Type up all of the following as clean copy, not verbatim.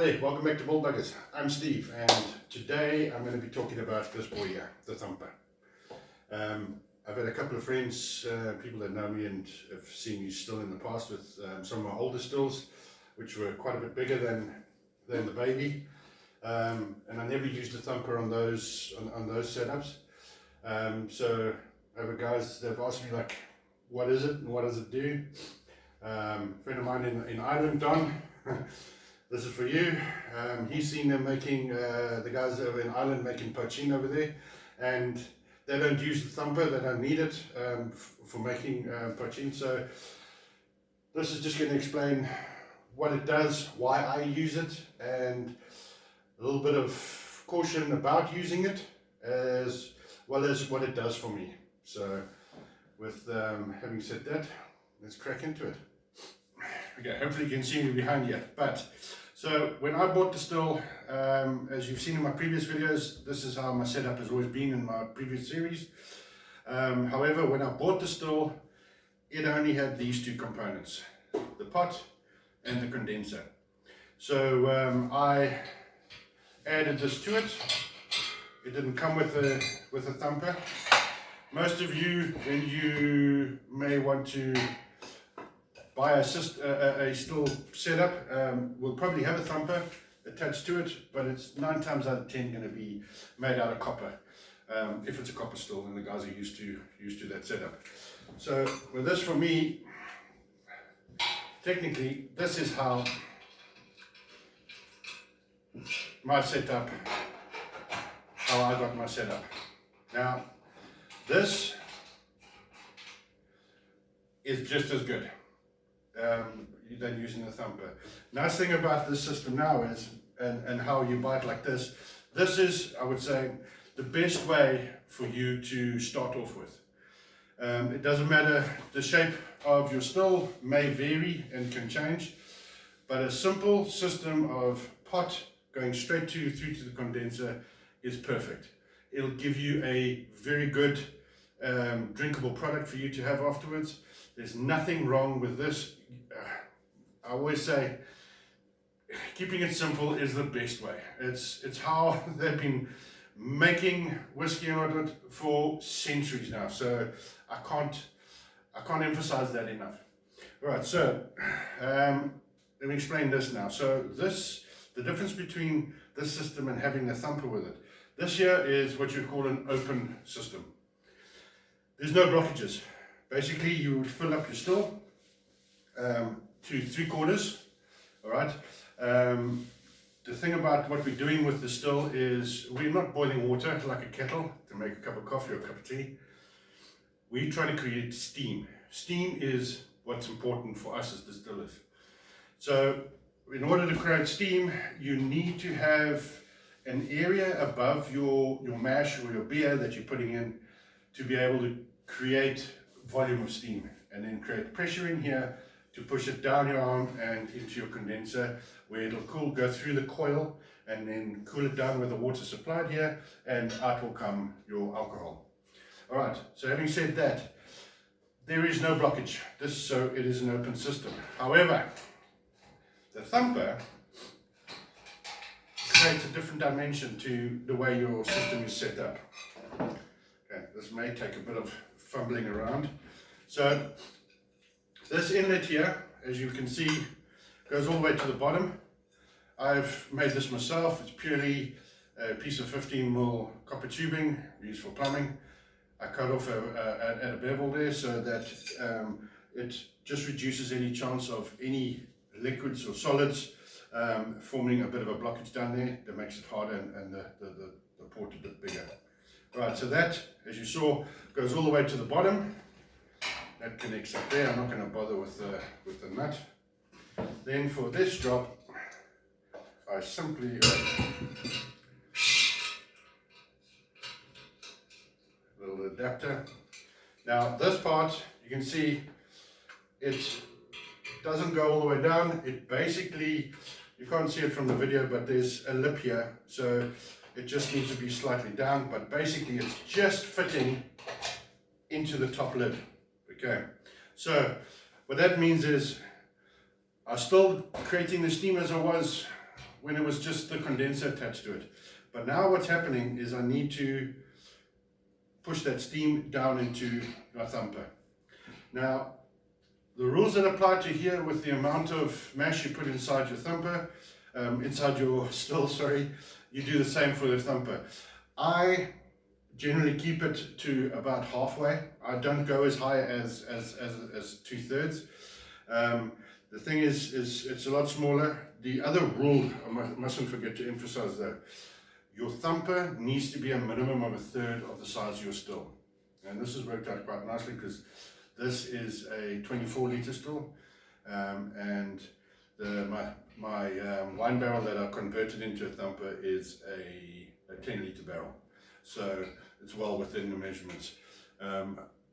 there, welcome back to Bull Buggers. I'm Steve, and today I'm going to be talking about this boy here, the Thumper. I've had a couple of friends, people that know me and have seen me still in the past with some of my older stills, which were quite a bit bigger than the baby, and I never used the Thumper on those setups. So over guys, they've asked me like, what is it and what does it do? A friend of mine in Ireland, Don. This is for you. He's seen them making, the guys over in Ireland making poaching over there, and they don't use the Thumper, they don't need it for making poaching. So this is just going to explain what it does, why I use it, and a little bit of caution about using it, as well as what it does for me. So with having said that, let's crack into it. Okay, hopefully you can see me behind here. But so when I bought the still, as you've seen in my previous videos, this is how my setup has always been in my previous series. However, when I bought the still, it only had these two components, the pot and the condenser. So I added this to it. It didn't come with a Thumper. Most of you, when you may want to buy a still setup, will probably have a Thumper attached to it, but it's 9 times out of 10 going to be made out of copper, if it's a copper still, and the guys are used to that setup. So with this, for me, technically this is how my setup, how I got my setup. Now this is just as good than using the Thumper. Nice thing about this system now is, and how you buy it like this is, I would say, the best way for you to start off with. It doesn't matter, the shape of your still may vary and can change, but a simple system of pot going straight through to the condenser is perfect. It'll give you a very good drinkable product for you to have afterwards. There's nothing wrong with this. I always say keeping it simple is the best way. It's how they've been making whiskey and whatnot for centuries now. So I can't emphasize that enough. All right, so let me explain this now. So the difference between this system and having a Thumper with it. This here is what you call an open system. There's no blockages. Basically, you would fill up your still to 3/4. All right. The thing about what we're doing with the still is we're not boiling water like a kettle to make a cup of coffee or a cup of tea. We try to create steam. Steam is what's important for us as distillers. So in order to create steam, you need to have an area above your mash or your beer that you're putting in to be able to create volume of steam, and then create pressure in here to push it down your arm and into your condenser, where it'll cool, go through the coil, and then cool it down with the water supplied here, and out will come your alcohol. All right, so having said that, there is no blockage. So it is an open system. However, the Thumper creates a different dimension to the way your system is set up. Okay, this may take a bit of fumbling around. So this inlet here, as you can see, goes all the way to the bottom. I've made this myself. It's purely a piece of 15mm copper tubing used for plumbing. I cut off at a bevel there so that it just reduces any chance of any liquids or solids forming a bit of a blockage down there. That makes it harder and the port a bit bigger. Right, so that, as you saw, goes all the way to the bottom. That connects up there. I'm not going to bother with the nut. Then for this job, I simply little adapter. Now this part, you can see it doesn't go all the way down. It basically, you can't see it from the video, but there's a lip here, so it just needs to be slightly down, but basically it's just fitting into the top lid. Okay, so what that means is I'm still creating the steam as I was when it was just the condenser attached to it. But now what's happening is I need to push that steam down into my thumper. Now, the rules that apply to here with the amount of mash you put inside your thumper, inside your still, sorry, you do the same for the thumper. I generally keep it to about halfway. I don't go as high as 2/3. The thing is it's a lot smaller. The other rule I mustn't forget to emphasize though, your thumper needs to be a minimum of 1/3 of the size of your still. And this has worked out quite nicely because this is a 24-litre still, and my wine barrel that I converted into a thumper is a 10-litre barrel. So it's well within the measurements.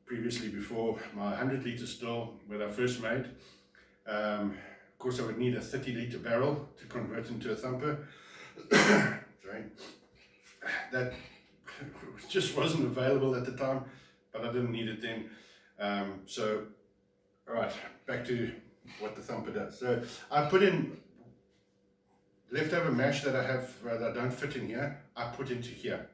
Previously, before my 100-litre still, when I first made, of course I would need a 30-litre barrel to convert into a thumper. Sorry. That just wasn't available at the time, but I didn't need it then. So, alright, back to what the thumper does. So I put in leftover mash that I have that I don't fit in here, I put into here.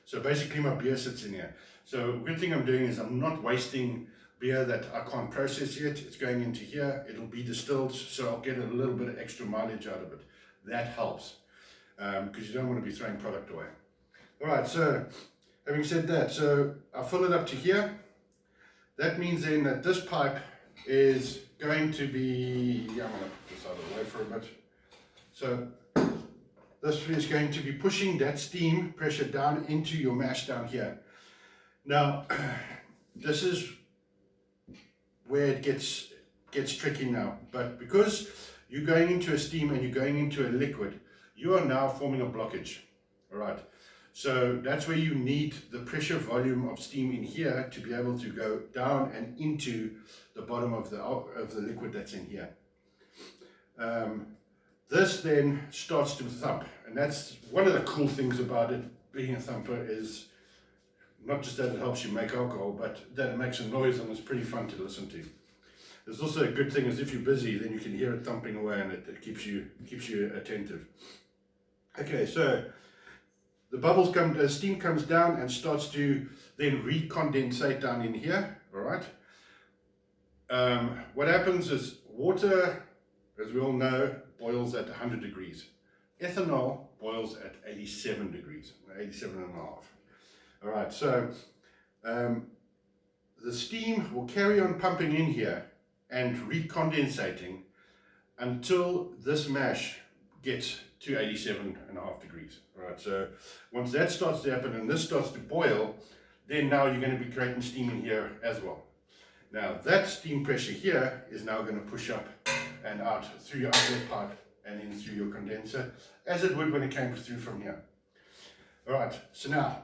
So basically my beer sits in here. So a good thing I'm doing is I'm not wasting beer that I can't process yet. It's going into here, it'll be distilled, so I'll get a little bit of extra mileage out of it. That helps, because you don't want to be throwing product away. Alright, so having said that, so I fill it up to here. That means then that this pipe is going to be, I'm going to put this out of the way for a bit. So this is going to be pushing that steam pressure down into your mash down here. Now, this is where it gets tricky now, but because you're going into a steam and you're going into a liquid, you are now forming a blockage. All right. So that's where you need the pressure volume of steam in here to be able to go down and into the bottom of the liquid that's in here. This then starts to thump, and that's one of the cool things about it being a thumper, is not just that it helps you make alcohol, but that it makes a noise and it's pretty fun to listen to. There's also a good thing is if you're busy, then you can hear it thumping away and it keeps you attentive. Okay, so the steam comes down and starts to then recondensate down in here. All right. What happens is water, as we all know, boils at 100 degrees. Ethanol boils at 87 degrees, 87.5. All right, so the steam will carry on pumping in here and recondensating until this mash gets to 87.5 degrees. All right, so once that starts to happen and this starts to boil, then now you're going to be creating steam in here as well. Now that steam pressure here is now going to push up and out through your outlet pipe and in through your condenser, as it would when it came through from here. All right, so now,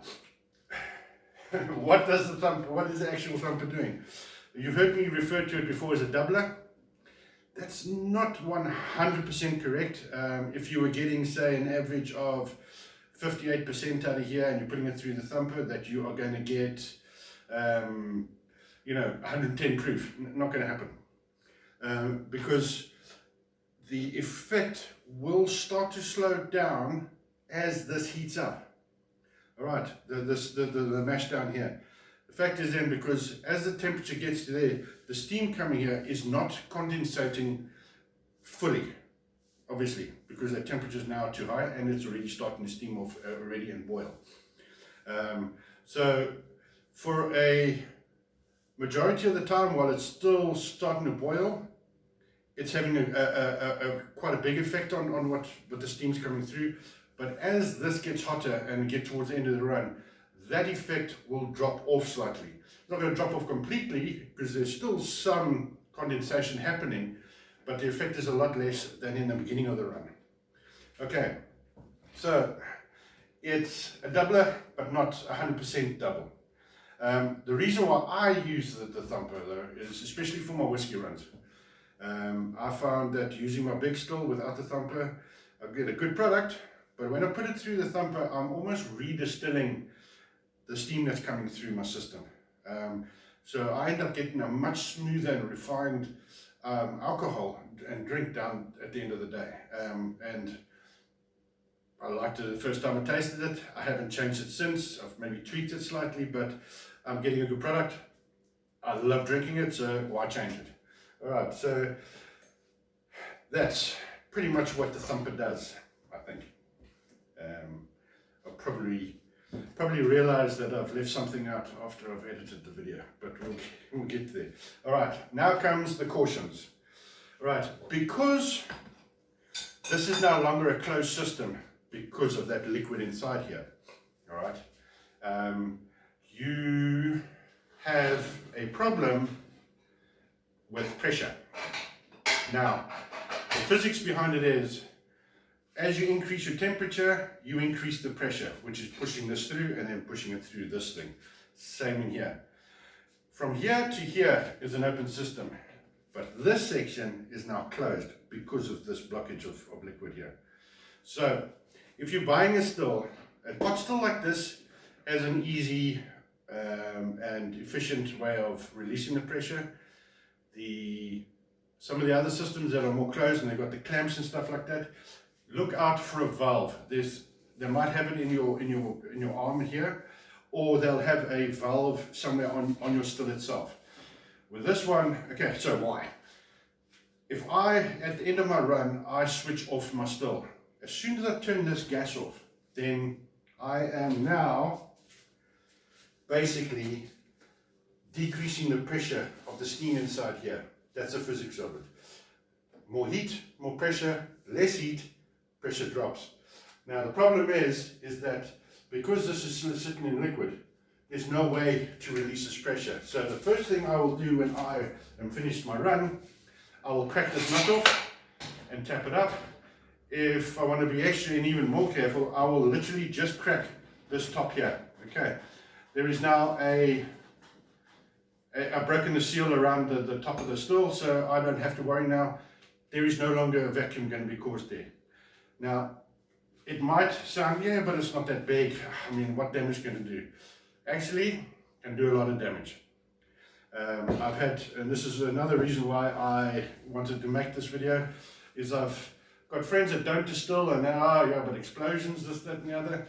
what is the actual thumper doing? You've heard me refer to it before as a doubler. That's not 100% correct. If you were getting, say, an average of 58% out of here and you're putting it through the thumper, that you are going to get, 110 proof. Not going to happen. Because the effect will start to slow down as this heats up. All right, the mash down here. The fact is then, because as the temperature gets to there, the steam coming here is not condensating fully, obviously, because the temperature is now too high and it's already starting to steam off already and boil. So for a majority of the time, while it's still starting to boil, it's having a quite a big effect on what the steam's coming through. But as this gets hotter and we get towards the end of the run, that effect will drop off slightly. It's not going to drop off completely because there's still some condensation happening, but the effect is a lot less than in the beginning of the run. Okay, so it's a doubler, but not 100% double. The reason why I use the thumper though is especially for my whiskey runs. I found that using my big still without the thumper, I get a good product, but when I put it through the thumper, I'm almost redistilling the steam that's coming through my system. So I end up getting a much smoother and refined alcohol and drink down at the end of the day. And I liked it the first time I tasted it. I haven't changed it since. I've maybe tweaked it slightly, but I'm getting a good product. I love drinking it, so why change it? Alright, so that's pretty much what the Thumper does, I think. I'll probably realize that I've left something out after I've edited the video, but we'll get there. Alright, now comes the cautions. Alright, because this is no longer a closed system because of that liquid inside here. Alright, you have a problem with pressure. Now, the physics behind it is, as you increase your temperature, you increase the pressure, which is pushing this through and then pushing it through this thing. Same in here. From here to here is an open system, but this section is now closed because of this blockage of liquid here. So, if you're buying a still, a pot still like this has an easy and efficient way of releasing the pressure. Some of the other systems that are more closed and they've got the clamps and stuff like that, look out for a valve. They might have it in your arm here, or they'll have a valve somewhere on your still itself. With this one, okay, so why? If at the end of my run, I switch off my still, as soon as I turn this gas off, then I am now basically decreasing the pressure of the steam inside here. That's the physics of it. More heat, more pressure, less heat, pressure drops. Now the problem is that because this is still sitting in liquid, there's no way to release this pressure. So the first thing I will do when I am finished my run, I will crack this nut off and tap it up. If I want to be extra and even more careful, I will literally just crack this top here. Okay, there is now I've broken the seal around the top of the still, so I don't have to worry now. There is no longer a vacuum going to be caused there. Now, it might sound, yeah, but it's not that big. I mean, what damage can it do? Actually, can do a lot of damage. And this is another reason why I wanted to make this video, is I've got friends that don't distill and now, yeah, but explosions, this, that, and the other.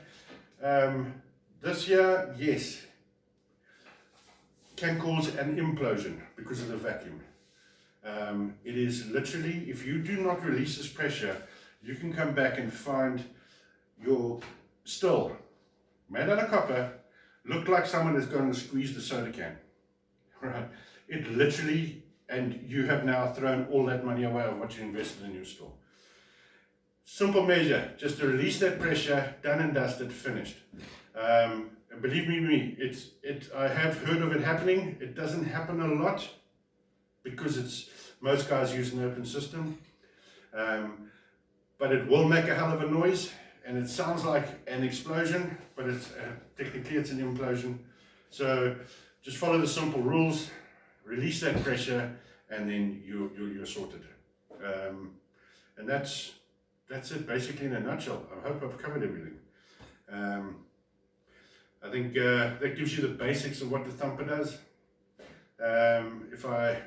This here, yes, can cause an implosion because of the vacuum. It is literally, if you do not release this pressure, you can come back and find your still made out of copper look like someone has gone and squeezed a soda can. Right? It literally, and you have now thrown all that money away of what you invested in your still. Simple measure, just to release that pressure, done and dusted, finished. And believe me, I have heard of it happening. It doesn't happen a lot because most guys use an open system. But it will make a hell of a noise, and it sounds like an explosion, but technically it's an implosion. So just follow the simple rules, release that pressure, and then you're sorted. And that's it basically in a nutshell. I hope I've covered everything. I think that gives you the basics of what the Thumper does. If I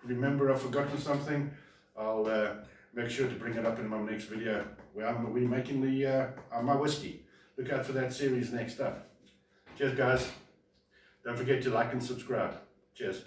remember I've forgotten something, I'll make sure to bring it up in my next video where we're making my whiskey. Look out for that series next up. Cheers guys. Don't forget to like and subscribe. Cheers.